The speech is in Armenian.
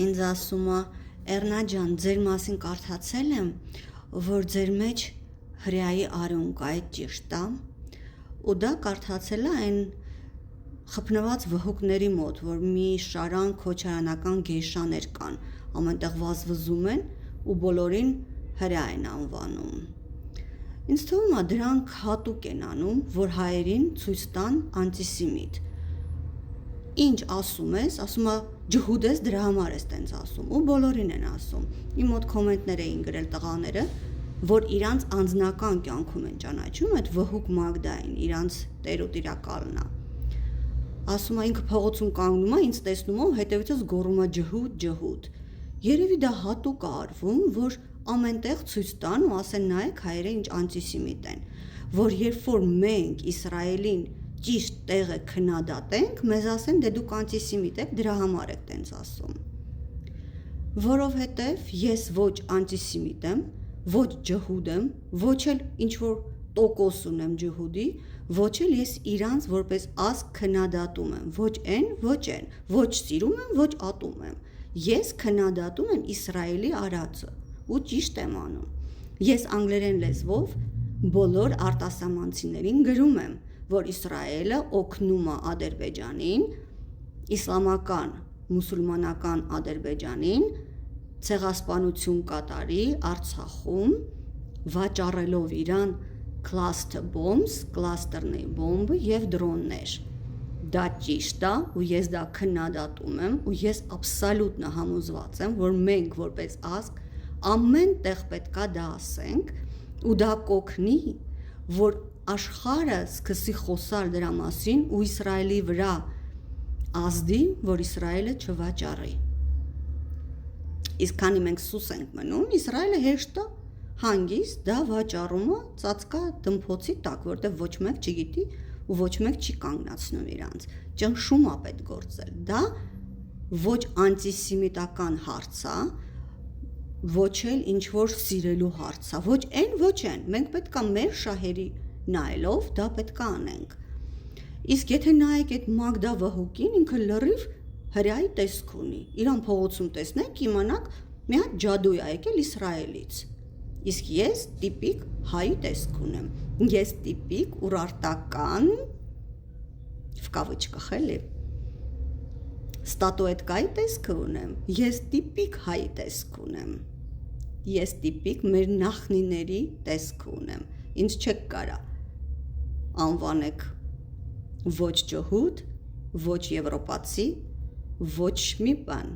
ինձ ասում է Էռնա ջան, ձեր մասին կարդացել եմ, որ ձեր մեջ հրեայի արյուն կա, այդ ճիշտ է։ Ու դա կարդացել է այն խփնված վհուկների մոտ, որ մի շարան քոչարանական գեյշաներ կան, ամենտեղ վազվզում են ու բոլորին հրեա են անվանում։ Ինձ թվում է դրանք հատուկ են անում, որ հայերին ցույց տան անտիսեմիտ։ Ինչ ասում ես, ասում է ջհուդ ես, դրա համար ես տենց ասում, ու բոլորին են ասում։ Իմ մոտ կոմենտներ էին գրել տղաները, որ իրանց անձնական կյանքում են ճանաչում այդ վհուկ Մագդային, իրանց տեր ու տիրակալն է։ Ասում է ինքը փողոցում կանգնում է, ինձ տեսնում է ու հետևից գոռում է ջհուդ, ջհուդ։ Երևի դա հատուկ է արվում, որ ամենտեղ ցույց տան ու ասեն նայեք հայերը ինչ անտիսեմիտ են, որ երբ որ մենք Իսրայելին ճիշտ տեղը քննադատենք, մեզ ասեն դե դուք անտիսեմիտ եք, դրա համար եք տենց ասում։ Որովհետև ես ոչ անտիսեմիտ եմ, ոչ ջհուդ եմ, ոչ էլ ինչ-որ տոկոս ունեմ ջհուդի, ոչ էլ ես իրանց որպես ազգ քննադատում եմ, ոչ են, ոչ սիրում եմ, ոչ ատում եմ։ Ես քննադատում եմ Իսրայելի արածը ու ճիշտ եմ անում։ Ես անգլերեն լեզվով բոլոր արտասահմանցիներին գրում եմ, որ Իսրայելը օգնում է Ադրբեջանին, իսլամական, մուսուլմանական Ադրբեջանին ցեղասպանություն կատարի Արցախում, վաճառելով իրան cluster bombs, կլաստերների բոմբը եւ դրոններ։ Դա ճիշտ է ու ես դա քննադատում եմ ու ես աբսոլյուտնա համոզված եմ, որ մենք որպես ազգ ամեն տեղ պետքա դա ասենք ու դա կօգնի, որ աշխարհը սկսի խոսալ դրա մասին ու Իսրայելի վրա ազդի, որ Իսրայելը չվաճառի։ Իսկ քանի մենք սուս ենք մնում, Իսրայելը հեշտ է, հանգիստ դա վաճառում է ծածկա դմփոցի տակ, որտեղ ոչ մեկ չգիտի ու ոչ մեկ չի կանգնացնում իրանց։ Ճնշում է պետք գործել։ Դա ոչ անտիսեմիտական հարց է, ոչ էլ ինչ որ սիրելու հարց է, ոչ են, մենք պետքա մեր շահերի նայելով դա պետքա անենք։ Իսկ եթե նայեք այդ Մագդա վհուկին, ինքը լրիվ հրեայի տեսք ունի։ Իրան փողոցում տեսնեք, իմանաք մի հատ ջադու է եկել Իսրայելից։ Իսկ ես տիպիկ հայի տեսք ունեմ։ Ես տիպիկ ուրարտական в кавычках էլի ստատուետկայի տեսք ունեմ։ Ես տիպիկ հայի տեսք ունեմ։ Ես տիպիկ մեր նախնիների տեսք ունեմ։ Ինձ չեք կարա անվանեք ոչ ջհուդ, ոչ եվրոպացի, ոչ մի բան։